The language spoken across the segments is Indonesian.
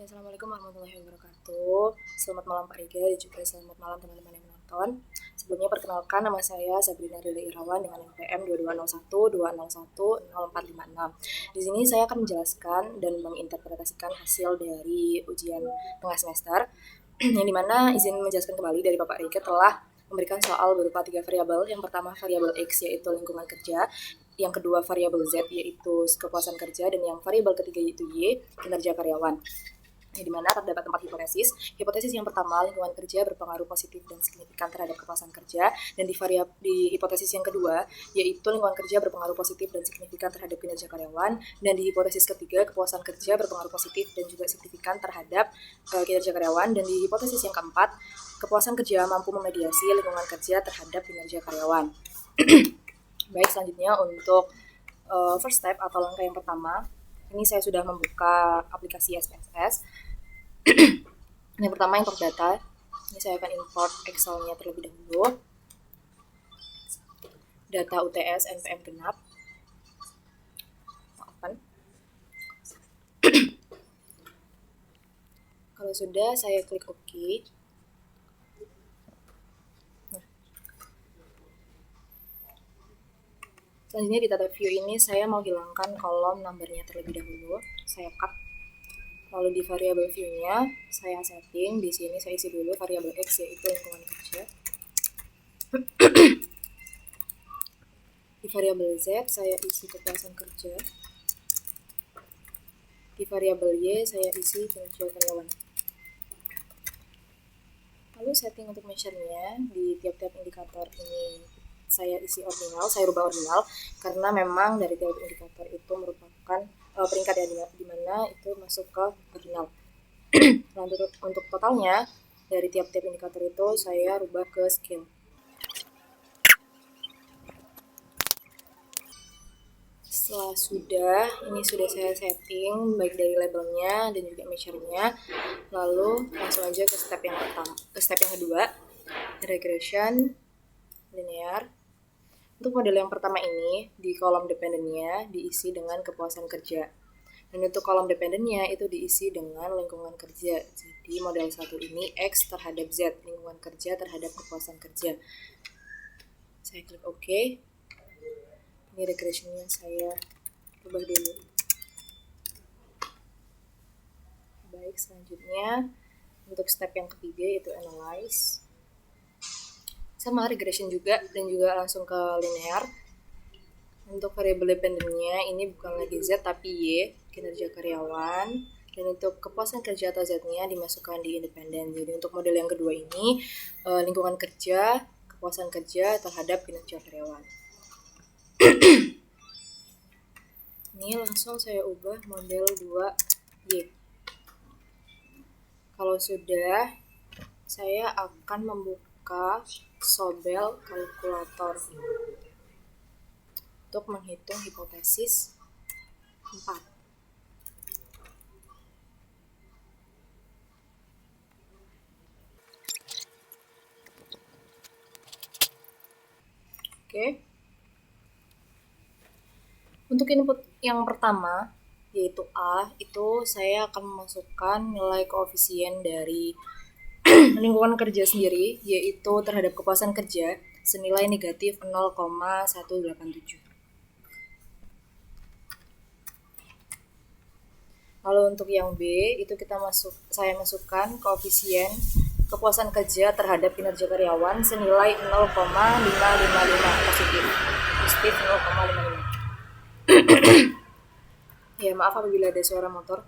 Assalamualaikum warahmatullahi wabarakatuh. Selamat malam Pak Riga dan juga selamat malam teman-teman yang menonton. Sebelumnya perkenalkan, nama saya Sabrina Rila Irawan dengan NPM 220120104456. Di sini saya akan menjelaskan dan menginterpretasikan hasil dari ujian tengah semester yang dimana izin menjelaskan kembali dari Bapak Riga telah memberikan soal berupa 3 variabel. Yang pertama variabel X yaitu lingkungan kerja, yang kedua variabel Z yaitu kepuasan kerja, dan yang variabel ketiga yaitu Y, kinerja karyawan. Di mana terdapat 4 hipotesis. Hipotesis yang pertama, lingkungan kerja berpengaruh positif dan signifikan terhadap kepuasan kerja, dan di hipotesis yang kedua, yaitu lingkungan kerja berpengaruh positif dan signifikan terhadap kinerja karyawan, dan di hipotesis ketiga, kepuasan kerja berpengaruh positif dan juga signifikan terhadap kinerja karyawan, dan di hipotesis yang keempat, kepuasan kerja mampu memediasi lingkungan kerja terhadap kinerja karyawan. Baik, selanjutnya untuk first step atau langkah yang pertama, ini saya sudah membuka aplikasi SPSS. Yang pertama, import data. Ini saya akan import Excel-nya terlebih dahulu. Data UTS NPM genap. Open. Kalau sudah, saya klik OK. Selanjutnya di data view ini saya mau hilangkan kolom numbernya terlebih dahulu. Saya cut. Lalu di variabel view-nya saya setting. Di sini saya isi dulu variabel X yaitu lingkungan kerja. Di variabel Z saya isi kepuasan kerja. Di variabel Y saya isi kinerja karyawan. Lalu setting untuk measure-nya di tiap-tiap indikator ini saya isi ordinal, saya rubah ordinal karena memang dari tiap indikator itu merupakan peringkat ya, di mana itu masuk ke ordinal. Untuk totalnya dari tiap-tiap indikator itu saya rubah ke scale. Setelah ini sudah saya setting baik dari labelnya dan juga measure-nya. Lalu langsung aja ke step yang kedua, regression linear. Untuk model yang pertama ini, di kolom dependennya diisi dengan kepuasan kerja. Dan untuk kolom dependennya itu diisi dengan lingkungan kerja. Jadi model 1 ini X terhadap Z, lingkungan kerja terhadap kepuasan kerja. Saya klik OK. Ini regressionnya saya ubah dulu. Baik, selanjutnya untuk step yang ketiga yaitu analyze. Sama regression juga dan juga langsung ke linear. Untuk variabel dependennya ini bukan lagi Z tapi Y, kinerja karyawan. Dan untuk kepuasan kerja atau Z-nya dimasukkan di independen. Jadi untuk model yang kedua ini lingkungan kerja, kepuasan kerja terhadap kinerja karyawan. Ini langsung saya ubah model 2Y. Kalau sudah, saya akan membuka Sobel kalkulator untuk menghitung hipotesis 4. Oke. Untuk input yang pertama yaitu A, itu saya akan memasukkan nilai koefisien dari lingkungan kerja sendiri, yaitu terhadap kepuasan kerja senilai negatif 0,187. Lalu untuk yang B itu saya masukkan koefisien kepuasan kerja terhadap kinerja karyawan senilai 0,555 positif 0,55. Ya, maaf apabila ada suara motor.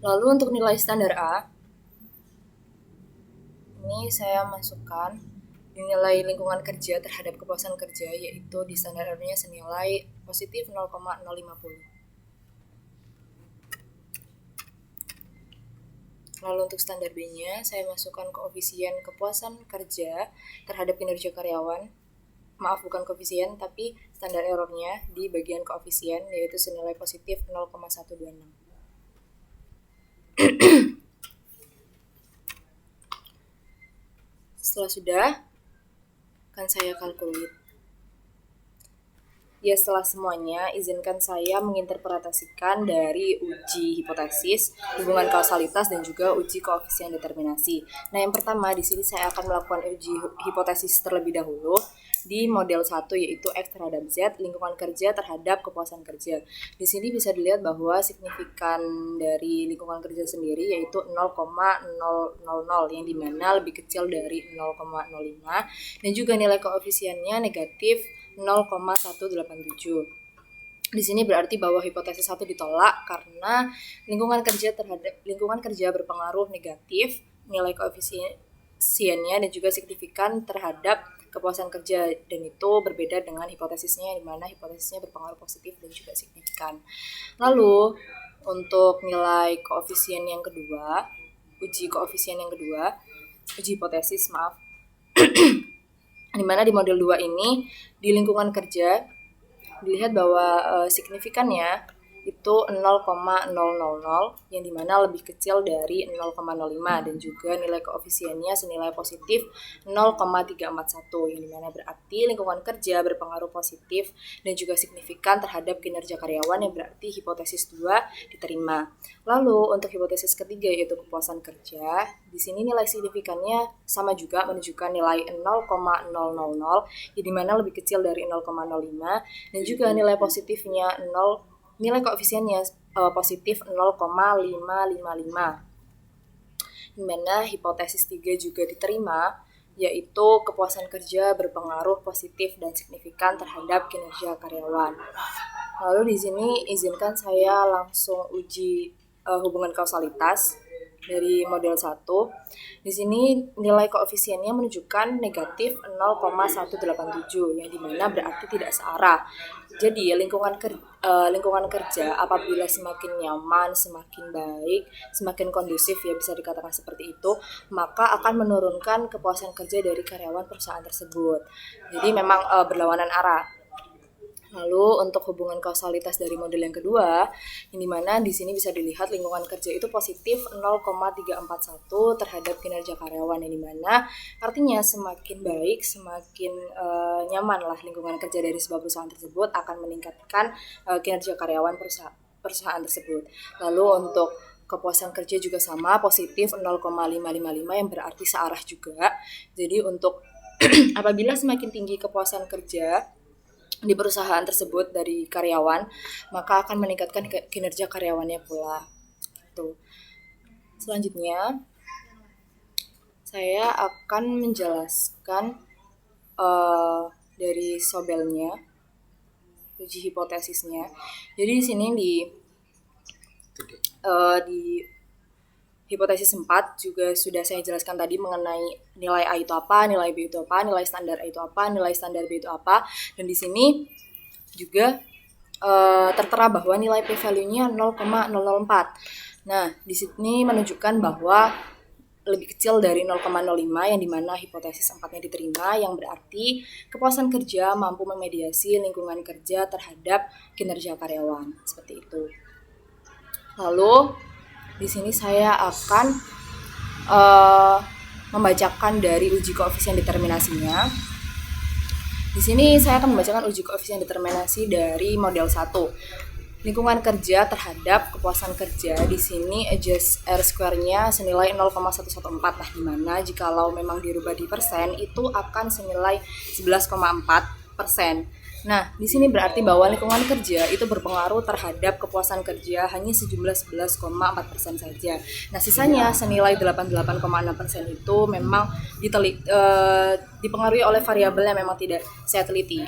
Lalu untuk nilai standar A, ini saya masukkan nilai lingkungan kerja terhadap kepuasan kerja, yaitu di standar R-nya senilai positif 0,050. Lalu untuk standar B-nya, saya masukkan koefisien kepuasan kerja terhadap kinerja karyawan. Maaf, bukan koefisien, tapi standar error-nya di bagian koefisien, yaitu senilai positif 0,126. Setelah sudah, akan saya kalkulate. Ya setelah semuanya, izinkan saya menginterpretasikan dari uji hipotesis, hubungan kausalitas, dan juga uji koefisien determinasi. Nah, yang pertama di sini saya akan melakukan uji hipotesis terlebih dahulu di model 1, yaitu X terhadap Z, lingkungan kerja terhadap kepuasan kerja. Di sini bisa dilihat bahwa signifikan dari lingkungan kerja sendiri yaitu 0,000, yang dimana lebih kecil dari 0,05, dan juga nilai koefisiennya negatif 0,187. Di sini berarti bahwa hipotesis 1 ditolak karena lingkungan kerja berpengaruh negatif nilai koefisiennya dan juga signifikan terhadap kepuasan kerja, dan itu berbeda dengan hipotesisnya, di mana hipotesisnya berpengaruh positif dan juga signifikan. Lalu untuk nilai koefisien yang kedua, uji hipotesis, di mana di model 2 ini di lingkungan kerja dilihat bahwa signifikannya itu 0,000, yang dimana lebih kecil dari 0,05, dan juga nilai koefisiennya senilai positif 0,341, yang dimana berarti lingkungan kerja berpengaruh positif dan juga signifikan terhadap kinerja karyawan, yang berarti hipotesis 2 diterima. Lalu untuk hipotesis ketiga yaitu kepuasan kerja, di sini nilai signifikannya sama juga menunjukkan nilai 0,000, yang dimana lebih kecil dari 0,05, dan juga nilai positifnya nilai koefisiennya positif 0,555. Di mana hipotesis 3 juga diterima, yaitu kepuasan kerja berpengaruh positif dan signifikan terhadap kinerja karyawan. Lalu di sini izinkan saya langsung uji hubungan kausalitas dari model 1. Di sini nilai koefisiennya menunjukkan negatif 0,187, yang dimana berarti tidak searah. Jadi lingkungan kerja apabila semakin nyaman, semakin baik, semakin kondusif, ya bisa dikatakan seperti itu, maka akan menurunkan kepuasan kerja dari karyawan perusahaan tersebut. Jadi memang berlawanan arah. Lalu untuk hubungan kausalitas dari model yang kedua, yang dimana di sini bisa dilihat lingkungan kerja itu positif 0,341 terhadap kinerja karyawan, yang dimana artinya semakin baik, semakin nyaman lah lingkungan kerja dari sebuah perusahaan tersebut akan meningkatkan kinerja karyawan perusahaan tersebut. Lalu untuk kepuasan kerja juga sama, positif 0,555, yang berarti searah juga. Jadi untuk apabila semakin tinggi kepuasan kerja di perusahaan tersebut dari karyawan, maka akan meningkatkan kinerja karyawannya pula. Tuh. Selanjutnya, saya akan menjelaskan dari sobelnya, uji hipotesisnya. Jadi di sini di hipotesis 4 juga sudah saya jelaskan tadi mengenai nilai A itu apa, nilai B itu apa, nilai standar A itu apa, nilai standar B itu apa. Dan di sini juga tertera bahwa nilai p-value-nya 0,004. Nah, di sini menunjukkan bahwa lebih kecil dari 0,05, yang dimana hipotesis 4-nya diterima, yang berarti kepuasan kerja mampu memediasi lingkungan kerja terhadap kinerja karyawan. Seperti itu. Lalu di sini saya akan membacakan dari uji koefisien determinasinya. Di sini saya akan membacakan uji koefisien determinasi dari model 1. Lingkungan kerja terhadap kepuasan kerja, di sini adjust R square-nya senilai 0,114. Nah, di mana jikalau memang dirubah di persen itu akan senilai 11,4%. Nah, di sini berarti bahwa lingkungan kerja itu berpengaruh terhadap kepuasan kerja hanya sejumlah 11,4% saja. Nah, sisanya senilai 88,6% itu memang dipengaruhi oleh variabel yang memang tidak saya teliti.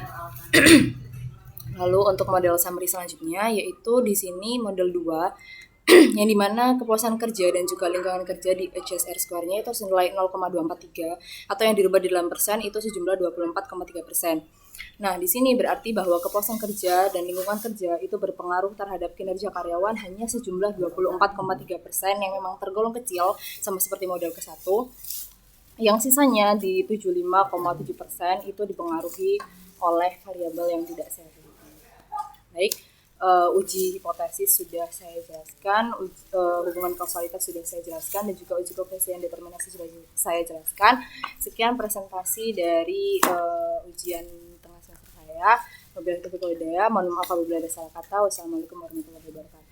Lalu untuk model summary selanjutnya, yaitu di sini model 2, yang dimana kepuasan kerja dan juga lingkungan kerja di adjust R square-nya itu senilai 0,243, atau yang dirubah di dalam persen itu sejumlah 24,3%. Nah, di sini berarti bahwa kepuasan kerja dan lingkungan kerja itu berpengaruh terhadap kinerja karyawan hanya sejumlah 24,3%, yang memang tergolong kecil, sama seperti model ke-1. Yang sisanya di 75,7% itu dipengaruhi oleh variabel yang tidak saya teliti. Baik, uji hipotesis sudah saya jelaskan, hubungan kausalitas sudah saya jelaskan, dan juga uji koefisien determinasi sudah saya jelaskan. Sekian presentasi dari ujian tengah semester saya. Wabillahi taufiq wal hidayah. Mohon maaf apabila ada salah kata. Wassalamualaikum warahmatullahi wabarakatuh.